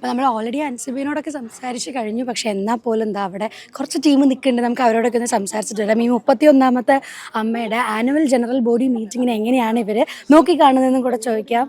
അപ്പോൾ നമ്മൾ ഓൾറെഡി അൻസിബിനോടൊക്കെ സംസാരിച്ച് കഴിഞ്ഞു. പക്ഷേ എന്നാൽ പോലും എന്താ അവിടെ കുറച്ച് ടീം നിൽക്കുന്നുണ്ട്, നമുക്ക് അവരോടൊക്കെ ഒന്ന് സംസാരിച്ചിട്ട് വരാം. ഈ 31ാമത്തെ അമ്മയുടെ ആനുവൽ ജനറൽ ബോഡി മീറ്റിങ്ങിന് എങ്ങനെയാണ് ഇവർ നോക്കിക്കാണുന്നതെന്നും കൂടെ ചോദിക്കാം.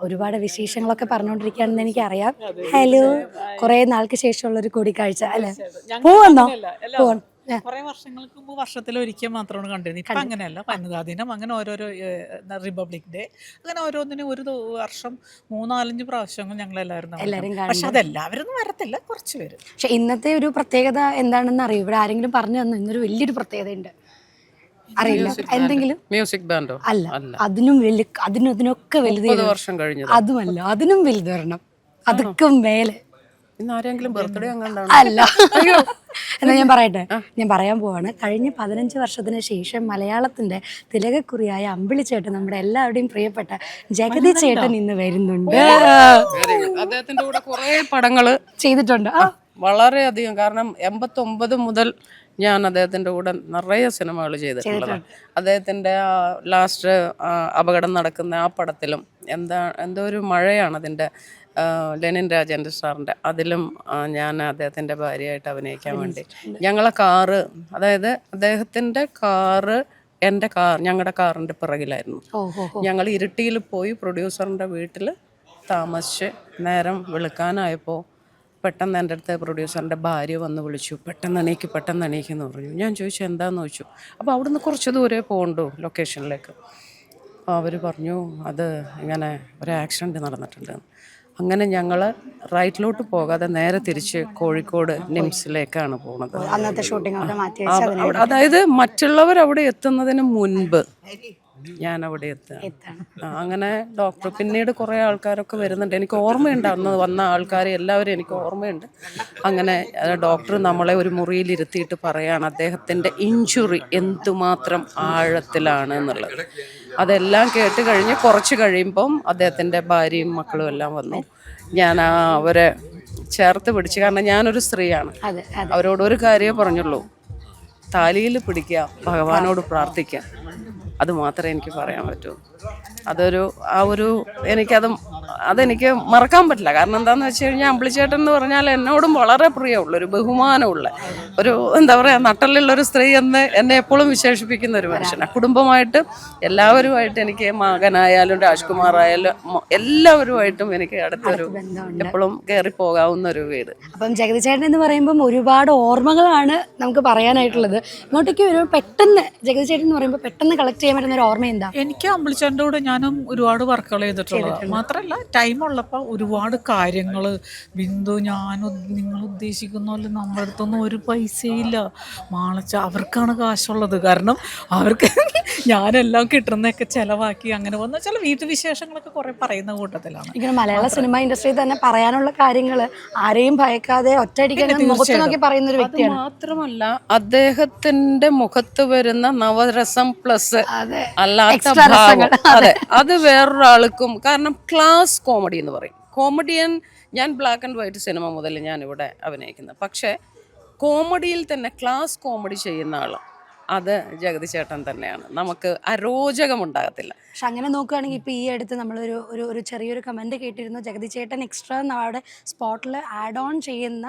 ഒരുപാട് വിശേഷങ്ങളൊക്കെ പറഞ്ഞുകൊണ്ടിരിക്കുകയാണെന്ന് എനിക്കറിയാം. ഹലോ, കുറേ നാൾക്ക് ശേഷമുള്ളൊരു കൂടിക്കാഴ്ച അല്ലേ? പോവന്നോ? പോവാൻ കുറെ വർഷങ്ങൾക്ക് മുമ്പ് വർഷത്തിലൊരിക്കൽ മാത്രമാണ് കണ്ടിരുന്നത്. ഇപ്പം അങ്ങനെയല്ല. വനിതാ ദിനം, അങ്ങനെ ഓരോരോ റിപ്പബ്ലിക് ഡേ, അങ്ങനെ ഓരോന്നിനും ഒരു വർഷം 3-4 പ്രാവശ്യങ്ങൾ ഞങ്ങളെല്ലാവരും പക്ഷെ അതെല്ലാവരും വരത്തില്ല, കുറച്ച് പേര്. പക്ഷെ ഇന്നത്തെ ഒരു പ്രത്യേകത എന്താണെന്ന് അറിയും? ഇവിടെ ആരെങ്കിലും പറഞ്ഞു തന്നു ഇന്നൊരു വലിയൊരു പ്രത്യേകത ഉണ്ട്? അറിയില്ല. എന്തെങ്കിലും മ്യൂസിക് ബാൻഡോ? അല്ല, അതിനൊക്കെ വലുത് വർഷം കഴിഞ്ഞു. അതുമല്ല, അതിനും വലുത് വരണം, അതൊക്കെ മേലെ. ബർത്ത്ഡേ അല്ല. എന്നാ ഞാൻ പറയട്ടെ, ഞാൻ പറയാൻ പോവാണ്. കഴിഞ്ഞ 15 വർഷത്തിന് ശേഷം മലയാളത്തിന്റെ തിലകക്കുറിയായ അമ്പിളിച്ചേട്ടൻ, നമ്മുടെ എല്ലാവരുടെയും പ്രിയപ്പെട്ട ജഗതി ചേട്ടൻ ഇന്ന് വരുന്നുണ്ട്. അദ്ദേഹത്തിന്റെ കൂടെ കുറെ പടങ്ങള് ചെയ്തിട്ടുണ്ട്, വളരെയധികം. കാരണം 89 മുതൽ ഞാൻ അദ്ദേഹത്തിൻ്റെ കൂടെ നിറയെ സിനിമകൾ ചെയ്തിട്ടുള്ളതാണ്. അദ്ദേഹത്തിൻ്റെ ലാസ്റ്റ് അപകടം നടക്കുന്ന ആ പടത്തിലും എന്തോ ഒരു മഴയാണ് അതിൻ്റെ, ലെനിൻ രാജേന്ദ്ര സാറിൻ്റെ, അതിലും ഞാൻ അദ്ദേഹത്തിൻ്റെ ഭാര്യയായിട്ട് അഭിനയിക്കാൻ വേണ്ടി ഞങ്ങളെ കാറ്, അതായത് അദ്ദേഹത്തിൻ്റെ കാറ് ഞങ്ങളുടെ കാറിൻ്റെ പിറകിലായിരുന്നു. ഞങ്ങൾ ഇരിട്ടിയിൽ പോയി പ്രൊഡ്യൂസറിൻ്റെ വീട്ടിൽ താമസിച്ച് നേരം വെളുക്കാനായപ്പോൾ പെട്ടെന്ന് എൻ്റെ അടുത്ത് പ്രൊഡ്യൂസറിൻ്റെ ഭാര്യ വന്ന് വിളിച്ചു, പെട്ടെന്ന് എണീക്കെന്ന് പറഞ്ഞു. ഞാൻ ചോദിച്ചു എന്താണെന്ന് ചോദിച്ചു. അപ്പോൾ അവിടുന്ന് കുറച്ച് ദൂരെ പോകണ്ടു ലൊക്കേഷനിലേക്ക്. അപ്പോൾ അവർ പറഞ്ഞു അത് ഇങ്ങനെ ഒരു ആക്സിഡൻറ്റ് നടന്നിട്ടുണ്ട്. അങ്ങനെ ഞങ്ങൾ റൈറ്റിലോട്ട് പോകാതെ നേരെ തിരിച്ച് കോഴിക്കോട് നിംസിലേക്കാണ് പോകുന്നത്. അതായത് മറ്റുള്ളവർ അവിടെ എത്തുന്നതിന് മുൻപ് ഞാൻ അവിടെ എത്തുകയാണ്. അങ്ങനെ ഡോക്ടർ, പിന്നീട് കുറേ ആൾക്കാരൊക്കെ വരുന്നുണ്ട്, എനിക്ക് ഓർമ്മയുണ്ട് അന്ന് വന്ന ആൾക്കാരെ എല്ലാവരും എനിക്ക് ഓർമ്മയുണ്ട്. അങ്ങനെ ഡോക്ടർ നമ്മളെ ഒരു മുറിയിൽ ഇരുത്തിയിട്ട് പറയാണ് അദ്ദേഹത്തിൻ്റെ ഇഞ്ചുറി എന്തുമാത്രം ആഴത്തിലാണ് എന്നുള്ളത്. അതെല്ലാം കേട്ട് കഴിഞ്ഞ് കുറച്ച് കഴിയുമ്പം അദ്ദേഹത്തിൻ്റെ ഭാര്യയും മക്കളും എല്ലാം വന്നു. ഞാൻ അവരെ ചേർത്ത് പിടിച്ച്, കാരണം ഞാനൊരു സ്ത്രീയാണ്, അവരോടൊരു കാര്യമേ പറഞ്ഞുള്ളൂ, താലിയിൽ പിടിക്കുക, ഭഗവാനോട് പ്രാർത്ഥിക്കുക, അത് മാത്രമേ എനിക്ക് പറയാൻ പറ്റൂ. അതെനിക്ക് മറക്കാൻ പറ്റില്ല. കാരണം എന്താണെന്ന് വെച്ച് കഴിഞ്ഞാൽ അമ്പിളിച്ചേട്ടൻ എന്ന് പറഞ്ഞാൽ എന്നോടും വളരെ പ്രിയമുള്ള, ഒരു ബഹുമാനമുള്ള, ഒരു എന്താ പറയുക, നട്ടലുള്ളൊരു സ്ത്രീ എന്ന് എന്നെ എപ്പോഴും വിശേഷിപ്പിക്കുന്ന ഒരു മനുഷ്യനാണ്. കുടുംബമായിട്ട് എല്ലാവരുമായിട്ട്, എനിക്ക് മകനായാലും രാജ്കുമാറായാലും എല്ലാവരുമായിട്ടും എനിക്ക് അടുത്തൊരു, എപ്പോഴും കയറി പോകാവുന്ന ഒരു വീട്. അപ്പം ജഗതി ചേട്ടൻ എന്ന് പറയുമ്പം ഒരുപാട് ഓർമ്മകളാണ് നമുക്ക് പറയാനായിട്ടുള്ളത്. ഇങ്ങോട്ടേക്ക് ഒരു പെട്ടെന്ന് ജഗതി ചേട്ടൻ എന്ന് പറയുമ്പോൾ പെട്ടെന്ന് കളക്ട് ചെയ്യാൻ പറ്റുന്ന ഒരു ഓർമ്മ എന്താ? എനിക്ക് അമ്പിളിച്ചേട്ടൻ്റെ കൂടെ ഞാനും ഒരുപാട് വർക്കുകൾ ചെയ്തിട്ടുള്ളത് മാത്രമല്ല, ടൈമുള്ളപ്പോൾ ഒരുപാട് കാര്യങ്ങൾ. ബിന്ദു, നിങ്ങൾ ഉദ്ദേശിക്കുന്ന പോലെ നമ്മുടെ അടുത്തൊന്നും ഒരു പൈസയില്ല. അവർക്കാണ് കാശുള്ളത്. കാരണം അവർക്ക് ഞാനെല്ലാം കിട്ടുന്നതൊക്കെ ചിലവാക്കി അങ്ങനെ വന്ന ചില വീട്ടുവിശേഷങ്ങളൊക്കെ കുറെ പറയുന്ന കൂട്ടത്തിലാണ്. ഇങ്ങനെ മലയാള സിനിമ ഇൻഡസ്ട്രിയിൽ തന്നെ പറയാനുള്ള കാര്യങ്ങൾ ആരെയും ഭയക്കാതെ ഒറ്റയടിക്ക് മുഖത്ത് നോക്കി പറയുന്ന ഒരു വ്യക്തിയാണ്. മാത്രമല്ല അദ്ദേഹത്തിന്റെ മുഖത്ത് വരുന്ന നവരസം പ്ലസ് അല്ലാത്ത ഭാവം, അതെ, അത് വേറൊരാൾക്കും. കാരണം ക്ലാസ് കോമഡി എന്ന് പറയും. കോമഡിയൻ, ഞാൻ ബ്ലാക്ക് ആൻഡ് വൈറ്റ് സിനിമ മുതൽ ഞാൻ ഇവിടെ അഭിനയിക്കുന്നത്. പക്ഷേ കോമഡിയിൽ തന്നെ ക്ലാസ് കോമഡി ചെയ്യുന്ന ആൾ അത് ജഗതി ചേട്ടൻ തന്നെയാണ്. നമുക്ക് അരോചകമുണ്ടാകത്തില്ല. പക്ഷെ അങ്ങനെ നോക്കുകയാണെങ്കിൽ ഇപ്പോൾ ഈ അടുത്ത് നമ്മളൊരു ഒരു ചെറിയൊരു കമൻറ്റ് കേട്ടിരുന്നു, ജഗതി ചേട്ടൻ എക്സ്ട്രാ അവിടെ സ്പോട്ടിൽ ആഡ് ഓൺ ചെയ്യുന്ന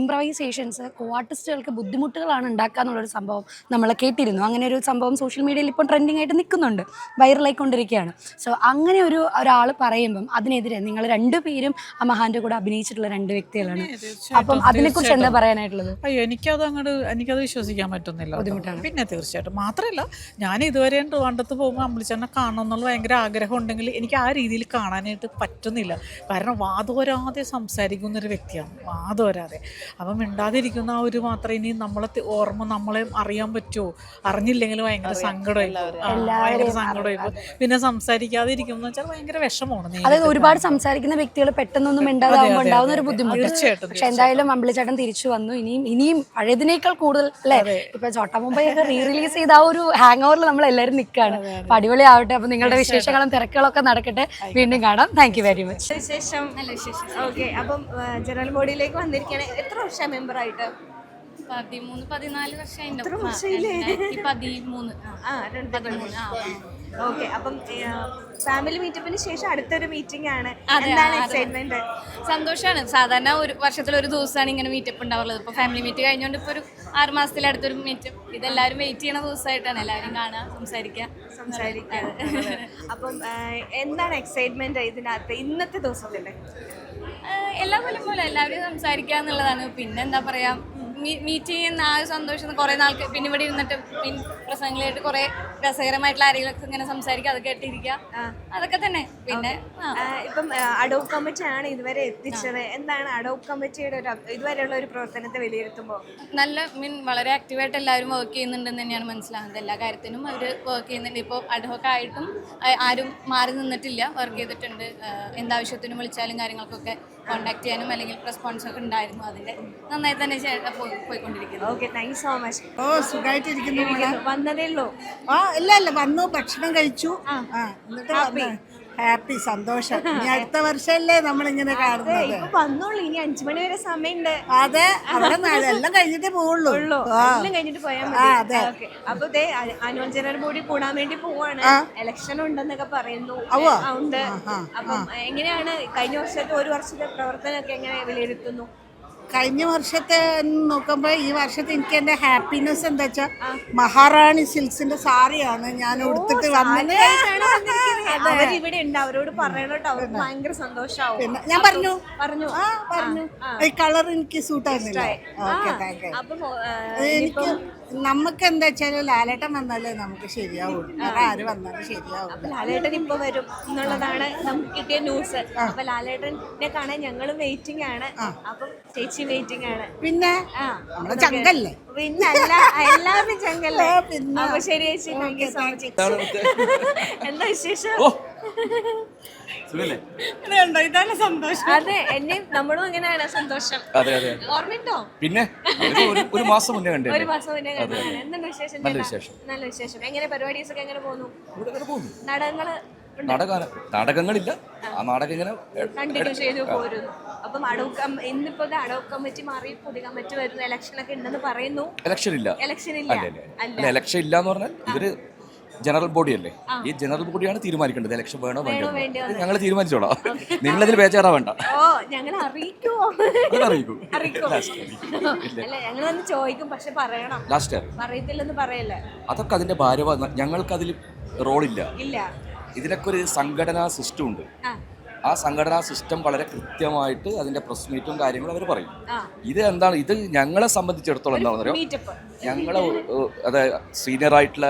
ഇംപ്രവൈസേഷൻസ് ആർട്ടിസ്റ്റുകൾക്ക് ബുദ്ധിമുട്ടുകളാണ് ഉണ്ടാക്കുക എന്നുള്ളൊരു സംഭവം നമ്മൾ കേട്ടിരുന്നു. അങ്ങനെ ഒരു സംഭവം സോഷ്യൽ മീഡിയയിൽ ഇപ്പോൾ ട്രെൻഡിങ് ആയിട്ട് നിൽക്കുന്നുണ്ട്, വൈറലായിക്കൊണ്ടിരിക്കുകയാണ്. സോ അങ്ങനെ ഒരാൾ പറയുമ്പം അതിനെതിരെ നിങ്ങൾ രണ്ടുപേരും ആ മഹാൻ്റെ കൂടെ അഭിനയിച്ചിട്ടുള്ള രണ്ട് വ്യക്തികളാണ്. അപ്പം അതിനെക്കുറിച്ച് എന്താ പറയാനായിട്ടുള്ളത്? എനിക്കത് വിശ്വസിക്കാൻ പറ്റുന്നില്ല. ബുദ്ധിമുട്ടാണ്. പിന്നെ തീർച്ചയായിട്ടും. മാത്രമല്ല, ഞാൻ ഇതുവരെ ട്രിവാൻഡ്രത്ത് പോകുമ്പോൾ അമ്പിളിച്ചേട്ടനെ കാണണം എന്നുള്ള ഭയങ്കര ആഗ്രഹം ഉണ്ടെങ്കിൽ എനിക്ക് ആ രീതിയിൽ കാണാനായിട്ട് പറ്റുന്നില്ല. കാരണം വാതോരാതെ സംസാരിക്കുന്നൊരു വ്യക്തിയാണ്, വാതോരാതെ. അപ്പം മിണ്ടാതിരിക്കുന്ന ആ ഒരു മാത്രം ഇനി നമ്മളെ അറിയാൻ പറ്റുമോ? അറിഞ്ഞില്ലെങ്കിൽ ഭയങ്കര സങ്കടമായി. പിന്നെ സംസാരിക്കാതെ ഇരിക്കുന്ന വെച്ചാൽ ഭയങ്കര വിഷമമാണ്. അതായത് ഒരുപാട് സംസാരിക്കുന്ന വ്യക്തികൾ പെട്ടെന്നൊന്നും മിണ്ടാതാകുമ്പോൾ ഉണ്ടാവുന്ന ഒരു ബുദ്ധിമുട്ട്. തീർച്ചയായിട്ടും. പക്ഷെ എന്തായാലും അമ്പിളിച്ചേട്ടൻ തിരിച്ചു വന്നു. ഇനിയും പഴയതിനേക്കാൾ കൂടുതൽ അല്ലേ? ഇപ്പൊ ചോട്ടാ മുംബൈ ഒക്കെ റിലീസ് ചെയ്ത ആ ഒരു ഹാങ് ഓവറിൽ നമ്മൾ എല്ലാവരും നിൽക്കുകയാണ്. അപ്പൊ അടിപൊളിയാവട്ടെ. അപ്പൊ നിങ്ങളുടെ വിശേഷങ്ങളും തിരക്കുകളൊക്കെ നടക്കട്ടെ. വീണ്ടും കാണാം. Thank you very much. വിശേഷം. ഓക്കെ, അപ്പം ജനറൽ ബോഡിയിലേക്ക് വന്നിരിക്കുകയാണ്. എത്ര വർഷം മെമ്പർ ആയിട്ട്? 13-14 വർഷം. ഓക്കെ, അപ്പം ഫാമിലി മീറ്റപ്പിന് ശേഷം അടുത്തൊരു മീറ്റിംഗ് ആണ്. എന്താണ് എക്സൈറ്റ്മെന്റ്? സന്തോഷമാണ്. സാധാരണ ഒരു വർഷത്തിലൊരു ദിവസമാണ് ഇങ്ങനെ മീറ്റപ്പ് ഉണ്ടാവുള്ളത്. ഇപ്പോൾ ഫാമിലി മീറ്റ് കഴിഞ്ഞുകൊണ്ട് ഇപ്പോൾ ഒരു 6 മാസത്തിലടുത്തൊരു മീറ്റപ്പ്. ഇതെല്ലാവരും വെയിറ്റ് ചെയ്യണ ദിവസമായിട്ടാണ്. എല്ലാവരും കാണുക, സംസാരിക്കുക. അപ്പം എന്താണ് എക്സൈറ്റ്മെന്റ് ഇതിനകത്ത് ഇന്നത്തെ ദിവസത്തിന്റെ? എല്ലാ കൊല്ലം പോലെ എല്ലാവരും സംസാരിക്കുക എന്നുള്ളതാണ്. പിന്നെ എന്താ പറയുക, മീറ്റ് ചെയ്യുന്ന ആ ഒരു സന്തോഷം കുറേ നാൾക്ക് പിന്നെ ഇവിടെ ഇരുന്നിട്ട് പ്രസംഗങ്ങളായിട്ട് കുറേ രസകരമായിട്ടുള്ള ആരെങ്കിലുമൊക്കെ ഇങ്ങനെ സംസാരിക്കുക, അത് കേട്ടിരിക്കുക, അതൊക്കെ തന്നെ. പിന്നെ ഇപ്പം അഡോബ് കമ്മിറ്റി ആണ് ഇതുവരെ എത്തിച്ചത്. എന്താണ് അഡോബ് കമ്മിറ്റിയുടെ ഇതുവരെയുള്ള ഒരു പ്രവർത്തനത്തെ വിലയിരുത്തുമ്പോൾ? നല്ല വളരെ ആക്റ്റീവായിട്ട് എല്ലാവരും വർക്ക് ചെയ്യുന്നുണ്ടെന്ന് തന്നെയാണ് മനസ്സിലാകുന്നത്. എല്ലാ കാര്യത്തിനും അവർ വർക്ക് ചെയ്യുന്നുണ്ട്. ഇപ്പോൾ അഡ്ഹോക്ക് ആയിട്ടും ആരും മാറി നിന്നിട്ടില്ല, വർക്ക് ചെയ്തിട്ടുണ്ട്. എന്താവശ്യത്തിനും വിളിച്ചാലും കാര്യങ്ങൾക്കൊക്കെ കോൺടാക്ട് ചെയ്യാനും അല്ലെങ്കിൽ റെസ്പോൺസ് ഒക്കെ ഉണ്ടായിരുന്നു. അതിൻ്റെ നന്നായി തന്നെ പോയിക്കൊണ്ടിരിക്കുന്നു. Okay, thank you so much. സുഖമായിട്ടിരിക്കുന്നു. വന്നതേ ഉള്ളൂ? ഇല്ല വന്നു, ഭക്ഷണം കഴിച്ചു. എന്നിട്ട് ഹാപ്പി, സന്തോഷം. ഇനി അടുത്ത വർഷമല്ലേ നമ്മളിങ്ങനെ കാണുന്നത്. ഇപ്പൊ വന്നോളൂ, ഇനി 5 മണി വരെ സമയമുണ്ട്. അതെ, അവിടെ എല്ലാം കഴിഞ്ഞിട്ടേ പോവുള്ളൂ. എല്ലാം കഴിഞ്ഞിട്ട് പോയാൽ മതി. ഓക്കെ, അപ്പൊ ആനുവൽ ജനറൽ ബോഡി കൂടാൻ വേണ്ടി പോവാണ്. ഇലക്ഷൻ ഉണ്ടെന്നൊക്കെ പറയുന്നു. ഉണ്ട്. അപ്പം എങ്ങനെയാണ് കഴിഞ്ഞ വർഷത്തെ ഒരു വർഷത്തെ പ്രവർത്തനമൊക്കെ എങ്ങനെ വിലയിരുത്തുന്നു? കഴിഞ്ഞ വർഷത്തെ നോക്കുമ്പോൾ ഈ വർഷത്തെ എനിക്ക് എൻ്റെ ഹാപ്പിനെസ് എന്താ വെച്ചാൽ മഹാറാണി സിൽക്സിന്റെ സാരിയാണ് ഞാൻ ഉടുത്തിട്ട് വന്നത്. അവരിവിടെ ഉണ്ട്, അവരോട് പറയണോട്ടോ, അവർക്ക് ഭയങ്കര സന്തോഷമാവും. പിന്നെ ഞാൻ പറഞ്ഞു ഈ കളർ എനിക്ക് സൂട്ട് ആയിരുന്നില്ല. Okay, thank you. എനിക്ക് നമുക്ക് എന്താ വെച്ചാല് ലാലേട്ടൻ വന്നാലേ നമുക്ക് ശരിയാവുള്ളൂ. ആര് വന്നാലും ശരിയാവും. അപ്പൊ ലാലേട്ടൻ ഇപ്പൊ വരും എന്നുള്ളതാണ് നമുക്ക് കിട്ടിയ ന്യൂസ്. അപ്പൊ ലാലേട്ടനെ കാണാൻ ഞങ്ങളും വെയിറ്റിംഗ് ആണ്. അപ്പം ചേച്ചി വെയിറ്റിംഗ് ആണ്. പിന്നെ നമ്മളെ ചങ്കല്ലേ? പിന്നെ അല്ല, എല്ലാവരും ചങ്കല്ലേ? അപ്പൊ ശരി ചേച്ചി, താങ്ക് യു സോ മച്ച്. എന്താ വിശേഷം? ഇതാണ് സന്തോഷം. അതെ, എന്നെ നമ്മളും അങ്ങനെയാണ് സന്തോഷം. ഓർമ്മയുണ്ടോ? പിന്നെ ഒരു മാസം മുന്നേ കണ്ടു. ഒരു മാസം മുന്നേ കണ്ടു. എന്തുണ്ട് വിശേഷം? നല്ല വിശേഷം. എങ്ങനെ പരിപാടീസ് ഒക്കെ എങ്ങനെ പോകുന്നു? നാടകങ്ങളില്ല, ആ നാടകം ഇങ്ങനെ കണ്ടിന്യൂ ചെയ്തു പോരുന്നു. അപ്പം ഇന്നിപ്പോ അഡോബ് കമ്മിറ്റി മാറി പുതിയ കമ്മിറ്റി വരുന്നു. ഇലക്ഷൻ ഒക്കെ ഉണ്ടെന്ന് പറയുന്നു. ഇലക്ഷൻ ഇല്ല ഇലക്ഷൻ ഇല്ല എന്ന് പറഞ്ഞാൽ ഇവര് ജനറൽ ബോഡി അല്ലേ, ഈ ജനറൽ ബോഡിയാണ് തീരുമാനിക്കേണ്ടത് ഇലക്ഷൻ വേണോ വേണ്ടോ. ഞങ്ങൾ തീരുമാനിച്ചോളാം, നിങ്ങളതിൽ ബേജാറാ വേണ്ട. ഓ, ഞങ്ങൾ അറിയിക്കൂ. അല്ല, ഞങ്ങൾ വന്ന് ചോദിക്കും, പക്ഷെ പറയണം. പറയത്തില്ലെന്ന് പറയല്ലേ? അതൊക്കെ അതിന്റെ ഭാരവാ. ഞങ്ങൾക്ക് അതിൽ റോളില്ല. ഇതിനൊക്കെ ഒരു സംഘടനാ സിസ്റ്റം ഉണ്ട്. ആ സംഘടനാ സിസ്റ്റം വളരെ കൃത്യമായിട്ട് അതിന്റെ പ്രസ് മീറ്റും കാര്യങ്ങളും അവർ പറയും. ഇത് എന്താണ്, ഇത് ഞങ്ങളെ സംബന്ധിച്ചിടത്തോളം എന്താണെന്ന് അറിയാം, ഞങ്ങളെ അതായത് സീനിയർ ആയിട്ടുള്ള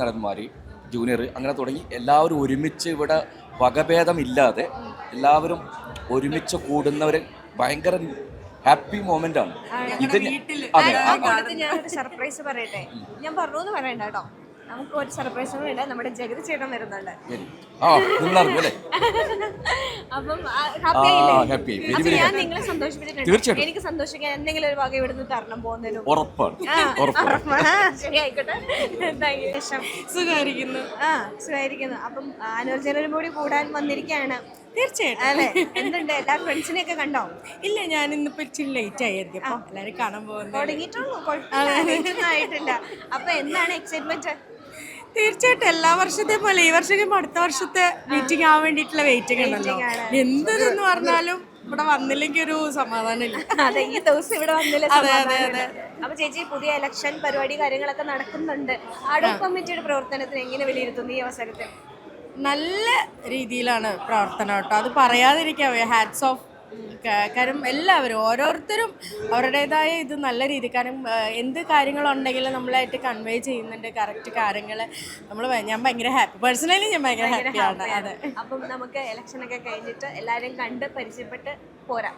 നടന്മാർ, ജൂനിയർ, അങ്ങനെ തുടങ്ങി എല്ലാവരും ഒരുമിച്ച് ഇവിടെ വകഭേദമില്ലാതെ എല്ലാവരും ഒരുമിച്ച് കൂടുന്നവർ ഭയങ്കര ഹാപ്പി മൊമെന്റ് ആണ് ഇത്. ഞാനൊരു സർപ്രൈസ് പറയട്ടെ? ഞാൻ പറഞ്ഞു പറയണ്ട കേട്ടോ. നമുക്ക് ഒരു സർപ്രൈസ് ഉണ്ട്. നമ്മുടെ ജഗതി ചേട്ടൻ വരുന്നുണ്ട്. അപ്പം ഞാൻ നിങ്ങളെ സന്തോഷിപ്പിച്ചിട്ടുണ്ട്. എനിക്ക് സന്തോഷിക്കാൻ എന്തെങ്കിലും ഒരു വക ഇവിടുന്ന് തരണം പോകുന്നതിനും. ശരി, ആയിക്കോട്ടെ. സുഖമായിരിക്കുന്നു. സുഖമായിരിക്കുന്നു. അപ്പം ആനുവൽ ജനറൽ ബോഡി കൂടാൻ വന്നിരിക്കുകയാണ്. തീർച്ചയായിട്ടും അല്ലേ? എന്തുണ്ട്, എല്ലാ ഫ്രണ്ട്സിനെയൊക്കെ കണ്ടോ? ഇല്ല, ഞാൻ ഇന്നിപ്പോ ഇച്ചിരി ലേറ്റ് ആയിരിക്കും. എല്ലാവരും കാണാൻ പോകുന്നത് തുടങ്ങിയിട്ടുള്ളൂ, ആയിട്ടില്ല. അപ്പൊ എന്താണ് എക്സൈറ്റ്മെന്റ്? തീർച്ചയായിട്ടും എല്ലാ വർഷത്തെ പോലെ ഈ വർഷം അടുത്ത വർഷത്തെ മീറ്റിംഗ് ആവാൻ വേണ്ടിയിട്ടുള്ള വെയിറ്റിംഗ് ഉണ്ടല്ലോ. എന്തെന്ന് പറഞ്ഞാലും ഇവിടെ വന്നില്ലെങ്കിൽ ഒരു സമാധാനം ഇല്ല. അതെ, ഈ ദിവസം ഇവിടെ വന്നില്ല. അപ്പൊ ചേച്ചി, പുതിയ ഇലക്ഷൻ പരിപാടി കാര്യങ്ങളൊക്കെ നടക്കുന്നുണ്ട്. അഡോബ് കമ്മിറ്റിയുടെ പ്രവർത്തനത്തിന് എങ്ങനെ വിലയിരുത്തുന്നു ഈ അവസരത്തിൽ? നല്ല രീതിയിലാണ് പ്രവർത്തനം കേട്ടോ, അത് പറയാതിരിക്കാവേ. Hats off. കാരണം എല്ലാവരും ഓരോരുത്തരും അവരുടേതായ ഇത് നല്ല രീതി, കാരണം എന്ത് കാര്യങ്ങളുണ്ടെങ്കിലും നമ്മളായിട്ട് കൺവേ ചെയ്യുന്നുണ്ട് കറക്റ്റ് കാര്യങ്ങൾ. ഞാൻ ഭയങ്കര ഹാപ്പി, പേഴ്സണലി ഞാൻ ഭയങ്കര ഹാപ്പിയാണ്. അതെ, അപ്പം നമുക്ക് ഇലക്ഷൻ ഒക്കെ കഴിഞ്ഞിട്ട് എല്ലാവരും കണ്ട് പരിചയപ്പെട്ട് പോരാം.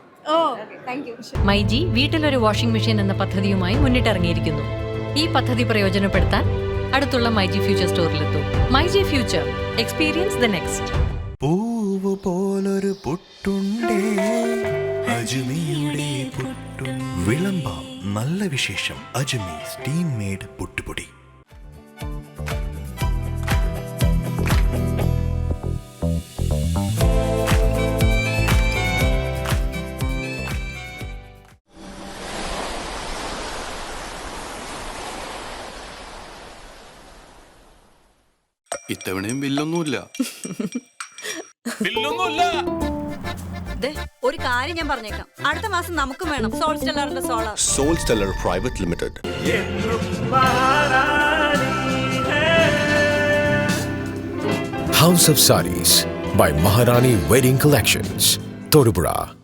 Thank you. മൈജി വീട്ടിലൊരു വാഷിംഗ് മെഷീൻ എന്ന പദ്ധതിയുമായി മുന്നിട്ടിറങ്ങിയിരിക്കുന്നു. ഈ പദ്ധതി പ്രയോജനപ്പെടുത്താൻ അടുത്തുള്ള മൈജി ഫ്യൂച്ചർ സ്റ്റോറിലെത്തും. MyG future, experience the next. പൂവ് പോലൊരു പുട്ടുണ്ടേ അജ്മിയുടെ പുട്ടും. വിളമ്പാം നല്ല വിശേഷം. അജ്മി സ്റ്റീം മെയ്ഡ് പുട്ടുപൊടി. ഇത്തവണയും ബില്ലൊന്നുമില്ല. ഒരു കാര്യം ഞാൻ പറഞ്ഞേക്കാം, അടുത്ത മാസം നമുക്കും വേണം സോൾ സ്റ്റെല്ലറിന്റെ solar. Sol Stellar private limited. House of Sarees by Maharani Wedding Collections, Todupuzha.